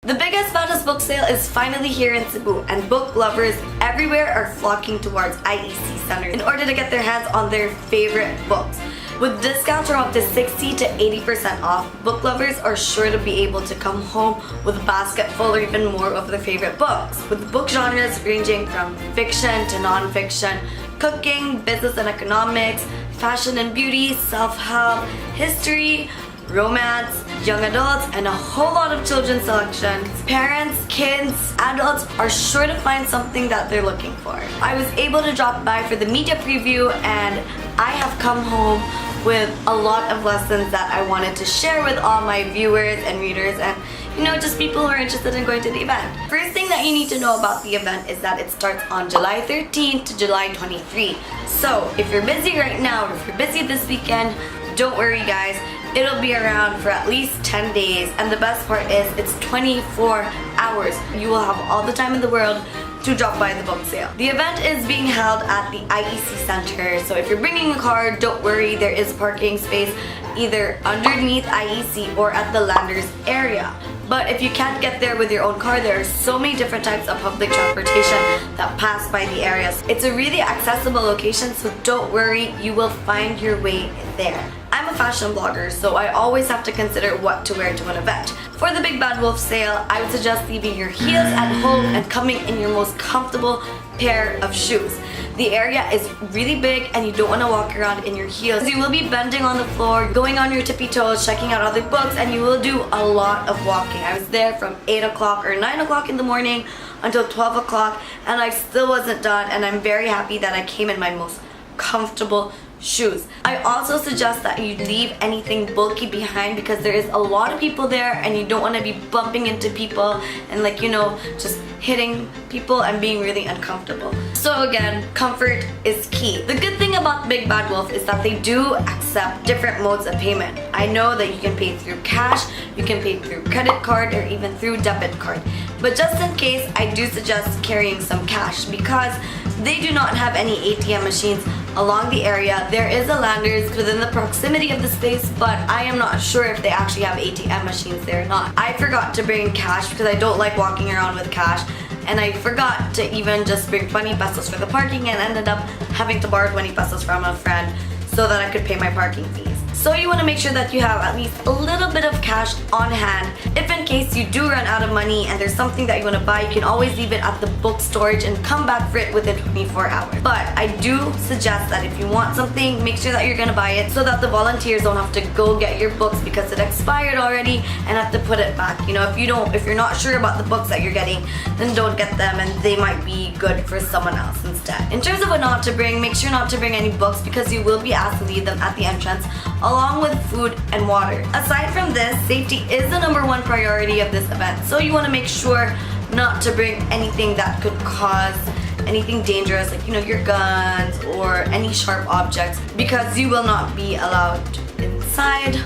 The biggest, baddest book sale is finally here in Cebu, and book lovers everywhere are flocking towards IEC Center in order to get their hands on their favorite books. With discounts from up to 60 to 80% off, book lovers are sure to be able to come home with a basket full or even more of their favorite books. With book genres ranging from fiction to non-fiction, cooking, business and economics, fashion and beauty, self-help, history, romance, young adults, and a whole lot of children's selections. Parents, kids, adults are sure to find something that they're looking for. I was able to drop by for the media preview, and I have come home with a lot of lessons that I wanted to share with all my viewers and readers and just people who are interested in going to the event. First thing that you need to know about the event is that it starts on July 13th to July 23. So if you're busy right now or if you're busy this weekend, don't worry guys. It'll be around for at least 10 days, and the best part is it's 24 hours. You will have all the time in the world to drop by the book sale. The event is being held at the IEC Center, so if you're bringing a car, don't worry, there is parking space either underneath IEC or at the Landers area. But if you can't get there with your own car, there are so many different types of public transportation that pass by the areas. It's a really accessible location, so don't worry, you will find your way there. I'm a fashion blogger, so I always have to consider what to wear to an event. For the Big Bad Wolf sale, I would suggest leaving your heels at home and coming in your most comfortable pair of shoes. The area is really big and you don't want to walk around in your heels. You will be bending on the floor, going on your tippy toes, checking out other books, and you will do a lot of walking. I was there from 8 o'clock or 9 o'clock in the morning until 12 o'clock and I still wasn't done, and I'm very happy that I came in my most comfortable shoes. I also suggest that you leave anything bulky behind because there is a lot of people there and you don't want to be bumping into people and just hitting people and being really uncomfortable. So again, comfort is key. The good thing about Big Bad Wolf is that they do accept different modes of payment. I know that you can pay through cash, you can pay through credit card, or even through debit card. But just in case, I do suggest carrying some cash because they do not have any ATM machines along the area. There is a Landers within the proximity of the space, but I am not sure if they actually have ATM machines there or not. I forgot to bring cash because I don't like walking around with cash, and I forgot to even just bring 20 pesos for the parking and ended up having to borrow 20 pesos from a friend so that I could pay my parking fees. So you want to make sure that you have at least a little bit of cash on hand. If in case you do run out of money and there's something that you want to buy, you can always leave it at the book storage and come back for it within 24 hours. But I do suggest that if you want something, make sure that you're going to buy it so that the volunteers don't have to go get your books because it expired already and have to put it back. If you're not sure about the books that you're getting, then don't get them and they might be good for someone else instead. In terms of what not to bring, make sure not to bring any books because you will be asked to leave them at the entrance along with food and water. Aside from this, safety is the #1 priority of this event, so you want to make sure not to bring anything that could cause anything dangerous, like your guns or any sharp objects, because you will not be allowed inside,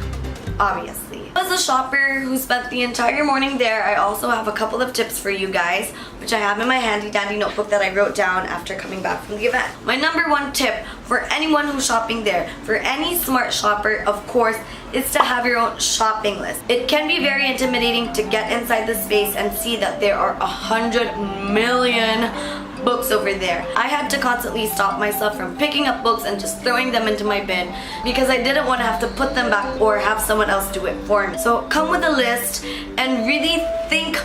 obviously. As a shopper who spent the entire morning there, I also have a couple of tips for you guys, which I have in my handy dandy notebook that I wrote down after coming back from the event. My #1 tip for anyone who's shopping there, for any smart shopper, of course, is to have your own shopping list. It can be very intimidating to get inside the space and see that there are 100 million books over there. I had to constantly stop myself from picking up books and just throwing them into my bin because I didn't want to have to put them back or have someone else do it for me. So come with a list and really think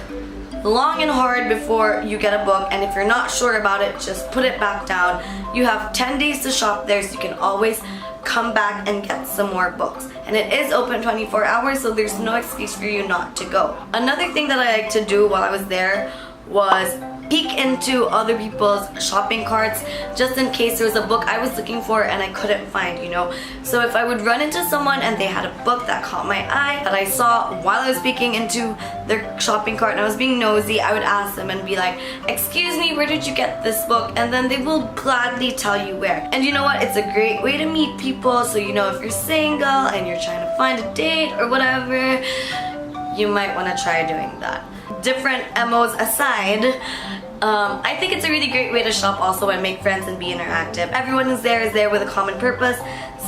long and hard before you get a book, and if you're not sure about it, just put it back down. You have 10 days to shop there, so you can always come back and get some more books. And it is open 24 hours, so there's no excuse for you not to go. Another thing that I like to do while I was there was peek into other people's shopping carts just in case there was a book I was looking for and I couldn't find, So if I would run into someone and they had a book that caught my eye that I saw while I was peeking into their shopping cart and I was being nosy, I would ask them and be like, "Excuse me, where did you get this book?" And then they will gladly tell you where. And you know what? It's a great way to meet people, so if you're single and you're trying to find a date or whatever, you might want to try doing that. Different MOs aside, I think it's a really great way to shop also and make friends and be interactive. Everyone who's there is there with a common purpose,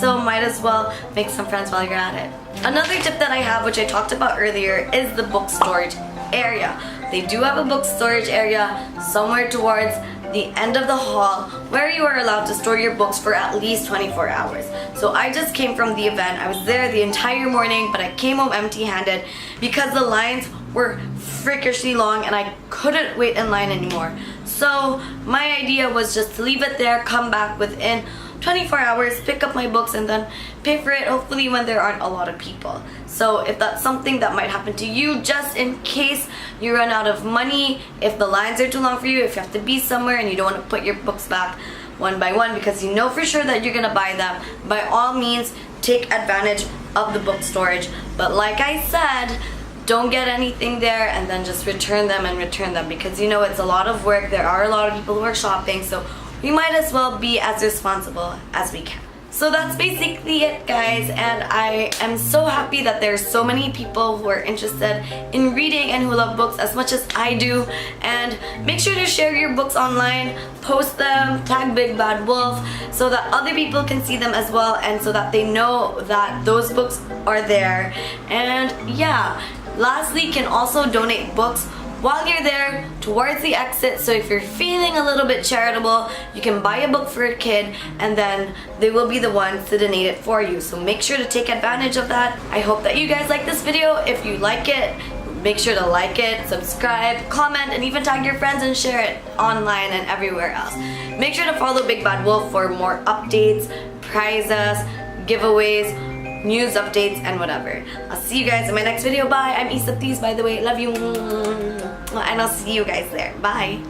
so might as well make some friends while you're at it. Another tip that I have, which I talked about earlier, is the book storage area. They do have a book storage area somewhere towards the end of the hall where you are allowed to store your books for at least 24 hours. So I just came from the event. I was there the entire morning, but I came home empty-handed because the lines were freakishly long and I couldn't wait in line anymore. So my idea was just to leave it there, come back within 24 hours, pick up my books, and then pay for it, hopefully when there aren't a lot of people. So if that's something that might happen to you, just in case you run out of money, if the lines are too long for you, if you have to be somewhere and you don't want to put your books back one by one because you know for sure that you're gonna buy them, by all means take advantage of the book storage. But like I said, don't get anything there and then just return them because you know it's a lot of work. There are a lot of people who are shopping, so we might as well be as responsible as we can. So that's basically it, guys, and I am so happy that there's so many people who are interested in reading and who love books as much as I do. And make sure to share your books online, post them, tag Big Bad Wolf so that other people can see them as well and so that they know that those books are there. And yeah, lastly, you can also donate books while you're there towards the exit. So if you're feeling a little bit charitable, you can buy a book for a kid and then they will be the ones to donate it for you. So make sure to take advantage of that. I hope that you guys like this video. If you like it, make sure to like it, subscribe, comment, and even tag your friends and share it online and everywhere else. Make sure to follow Big Bad Wolf for more updates, prizes, giveaways, news updates, and whatever. I'll see you guys in my next video. Bye. I'm Issaplease, by the way. Love you. And I'll see you guys there. Bye.